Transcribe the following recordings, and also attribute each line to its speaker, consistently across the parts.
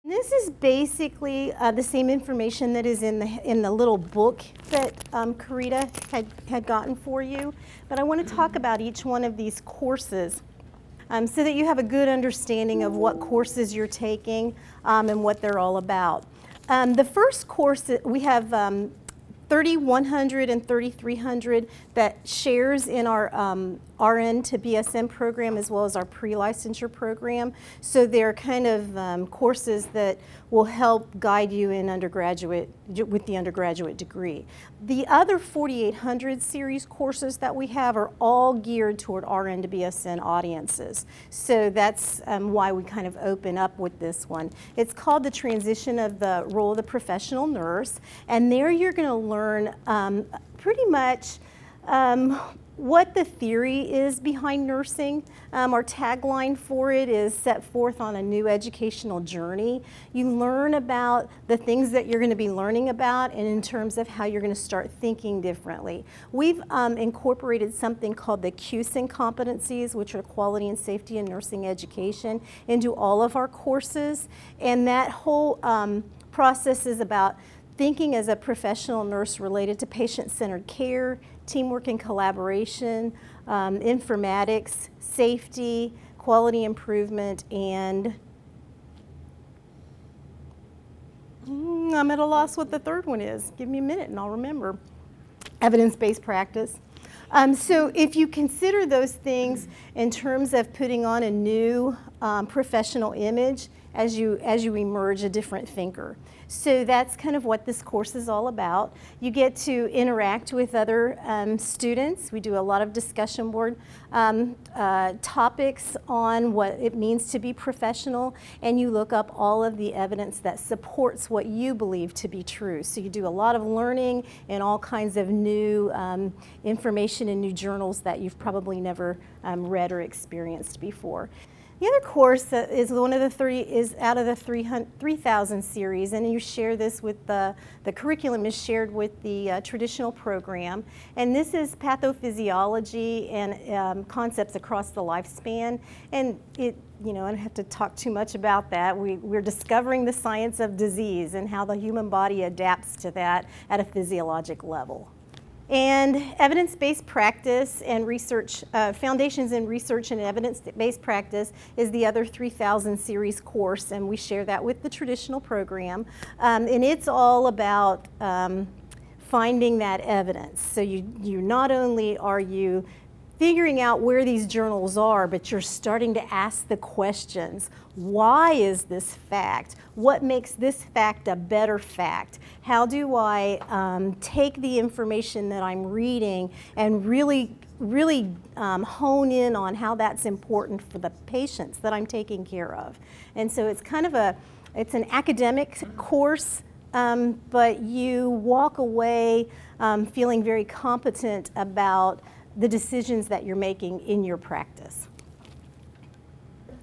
Speaker 1: This is basically the same information that is in the little book that Karita had gotten for you, but I want to talk about each one of these courses so that you have a good understanding of what courses you're taking and what they're all about. The first course, we have 3100 and 3300 that shares in our RN to BSN program as well as our pre-licensure program. So they're kind of courses that will help guide you in undergraduate, with the undergraduate degree. The other 4800 series courses that we have are all geared toward RN to BSN audiences. So that's why we kind of open up with this one. It's called The Transition of the Role of the Professional Nurse, and there you're going to learn pretty much what the theory is behind nursing. Our tagline for it is set forth on a new educational journey. You learn about the things that you're going to be learning about and in terms of how you're going to start thinking differently. We've incorporated something called the QSIN competencies, which are quality and safety in nursing education, into all of our courses. And that whole process is about thinking as a professional nurse related to patient-centered care, teamwork and collaboration, informatics, safety, quality improvement, and I'm at a loss what the third one is. Give me a minute and I'll remember. Evidence-based practice. So if you consider those things in terms of putting on a new professional image as you emerge a different thinker. So that's kind of what this course is all about. You get to interact with other students. We do a lot of discussion board topics on what it means to be professional, and you look up all of the evidence that supports what you believe to be true. So you do a lot of learning and all kinds of new information in new journals that you've probably never read or experienced before. The other course is one of the is out of the 3000 series, and you share this with the curriculum is shared with the traditional program, and this is pathophysiology and concepts across the lifespan. And I don't have to talk too much about that. We're discovering the science of disease and how the human body adapts to that at a physiologic level. And evidence-based practice and research, foundations in research and evidence-based practice is the other 3000 series course, and we share that with the traditional program. And it's all about finding that evidence. So you not only are you figuring out where these journals are, but you're starting to ask the questions. Why is this fact? What makes this fact a better fact? How do I take the information that I'm reading and really hone in on how that's important for the patients that I'm taking care of? And so it's kind of it's an academic course, but you walk away feeling very competent about the decisions that you're making in your practice.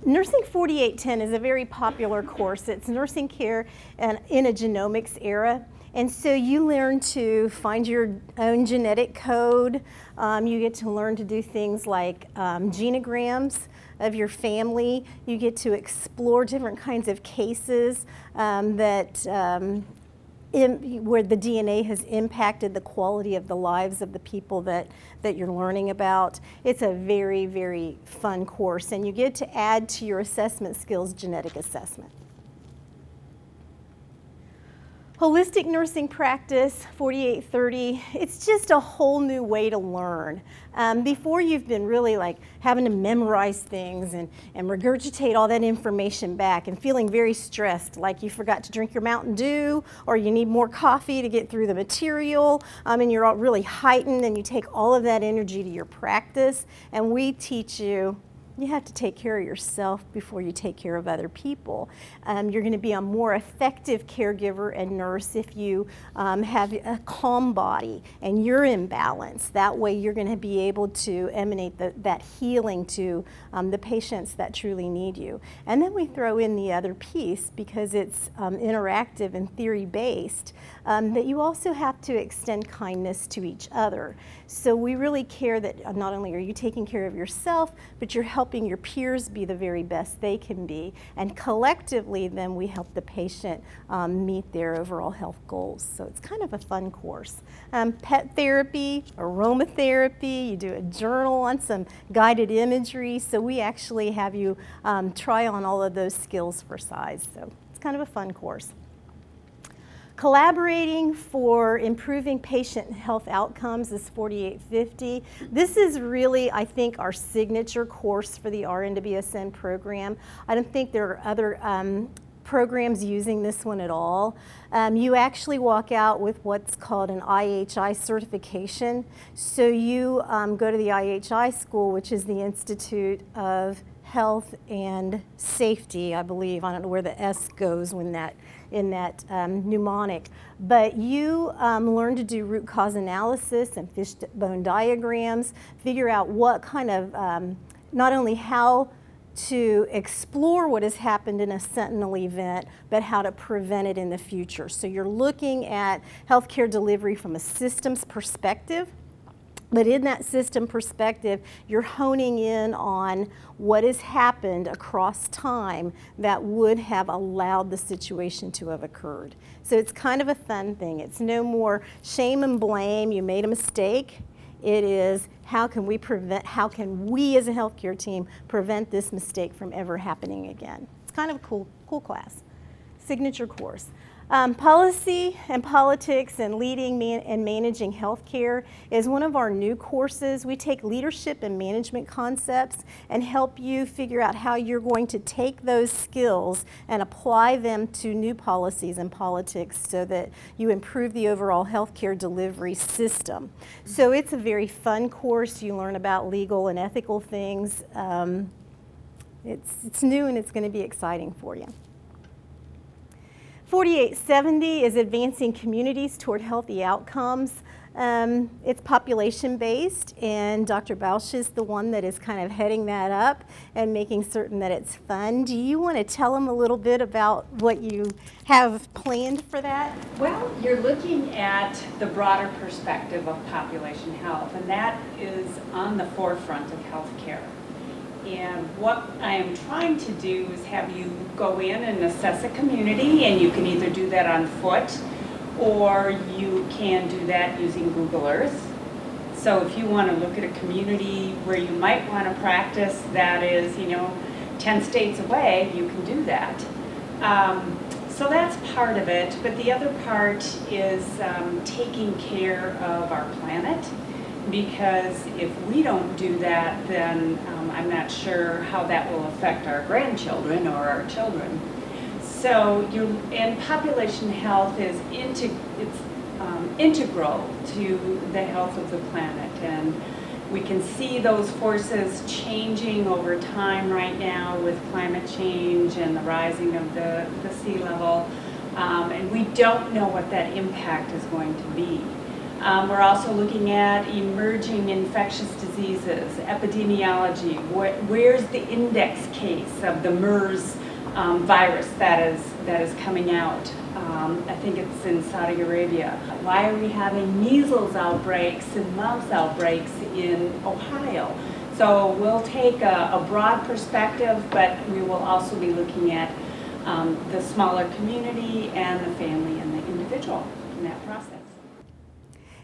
Speaker 1: Nursing 4810 is a very popular course. It's nursing care in a genomics era. And so you learn to find your own genetic code. You get to learn to do things like genograms of your family. You get to explore different kinds of cases where the DNA has impacted the quality of the lives of the people that you're learning about. It's a very, very fun course, and you get to add to your assessment skills genetic assessment. Holistic nursing practice, 4830, it's just a whole new way to learn. Before you've been really like having to memorize things and regurgitate all that information back and feeling very stressed, like you forgot to drink your Mountain Dew or you need more coffee to get through the material, and you're all really heightened and you take all of that energy to your practice, and we teach you have to take care of yourself before you take care of other people. You're going to be a more effective caregiver and nurse if you have a calm body and you're in balance. That way you're going to be able to emanate that healing to the patients that truly need you. And then we throw in the other piece, because it's interactive and theory-based, that you also have to extend kindness to each other. So we really care that not only are you taking care of yourself, but you're helping helping your peers be the very best they can be. And collectively, then we help the patient meet their overall health goals. So it's kind of a fun course. Pet therapy, aromatherapy, you do a journal on some guided imagery. So we actually have you try on all of those skills for size. So it's kind of a fun course. Collaborating for improving patient health outcomes is 4850. This is really, I think, our signature course for the RN-to-BSN program. I don't think there are other programs using this one at all. You actually walk out with what's called an IHI certification. So you go to the IHI school, which is the Institute of Health and Safety, I believe. I don't know where the S goes when in that mnemonic. But you learn to do root cause analysis and fishbone diagrams, figure out what kind of, not only how to explore what has happened in a sentinel event, but how to prevent it in the future. So you're looking at healthcare delivery from a systems perspective. But in that system perspective, you're honing in on what has happened across time that would have allowed the situation to have occurred. So it's kind of a fun thing. It's no more shame and blame, you made a mistake. It is how can we as a healthcare team prevent this mistake from ever happening again. It's kind of a cool class, signature course. Policy and politics and leading and managing healthcare is one of our new courses. We take leadership and management concepts and help you figure out how you're going to take those skills and apply them to new policies and politics so that you improve the overall healthcare delivery system. So it's a very fun course. You learn about legal and ethical things. It's new and it's going to be exciting for you. 4870 is advancing communities toward healthy outcomes. It's population-based, and Dr. Bausch is the one that is kind of heading that up and making certain that it's fun. Do you want to tell them a little bit about what you have planned for that?
Speaker 2: Well, you're looking at the broader perspective of population health, and that is on the forefront of healthcare. And what I am trying to do is have you go in and assess a community, and you can either do that on foot or you can do that using Google Earth. So if you want to look at a community where you might want to practice that is, 10 states away, you can do that. So that's part of it, but the other part is taking care of our planet. Because if we don't do that, then I'm not sure how that will affect our grandchildren or our children. So, and population health is integral to the health of the planet, and we can see those forces changing over time right now with climate change and the rising of the sea level, and we don't know what that impact is going to be. We're also looking at emerging infectious diseases, epidemiology. Where's the index case of the MERS virus that is coming out? I think it's in Saudi Arabia. Why are we having measles outbreaks and mumps outbreaks in Ohio? So we'll take a broad perspective, but we will also be looking at the smaller community and the family and the individual in that process.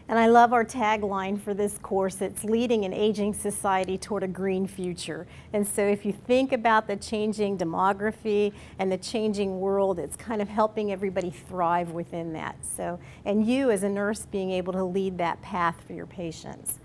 Speaker 1: And I love our tagline for this course. It's leading an aging society toward a green future. And so if you think about the changing demography and the changing world, it's kind of helping everybody thrive within that. So, and you as a nurse being able to lead that path for your patients.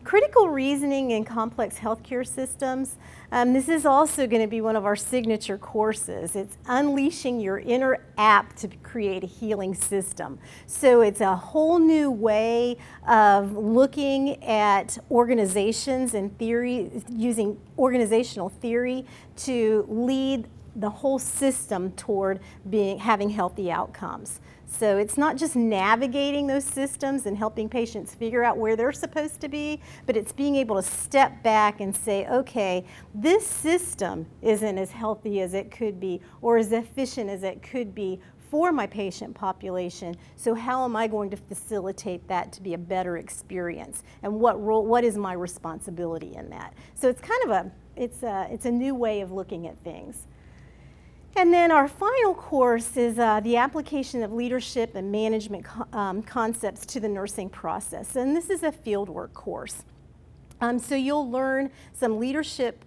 Speaker 1: Critical reasoning in complex healthcare systems. This is also going to be one of our signature courses. It's unleashing your inner app to create a healing system. So it's a whole new way of looking at organizations and theory, using organizational theory to lead the whole system toward having healthy outcomes. So it's not just navigating those systems and helping patients figure out where they're supposed to be, but it's being able to step back and say, okay, this system isn't as healthy as it could be or as efficient as it could be for my patient population. So how am I going to facilitate that to be a better experience? And what is my responsibility in that? So it's kind of it's a new way of looking at things. And then our final course is the application of leadership and management concepts to the nursing process. And this is a fieldwork course. So you'll learn some leadership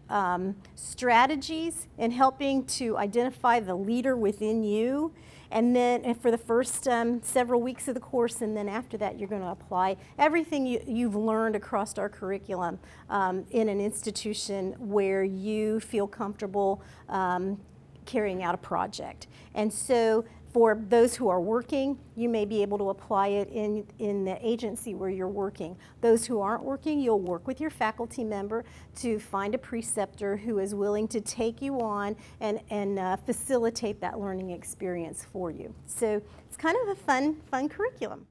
Speaker 1: strategies in helping to identify the leader within you. And then for the first several weeks of the course, and then after that, you're going to apply everything you've learned across our curriculum in an institution where you feel comfortable carrying out a project. And so for those who are working, you may be able to apply it in the agency where you're working. Those who aren't working, you'll work with your faculty member to find a preceptor who is willing to take you on and facilitate that learning experience for you. So it's kind of a fun curriculum.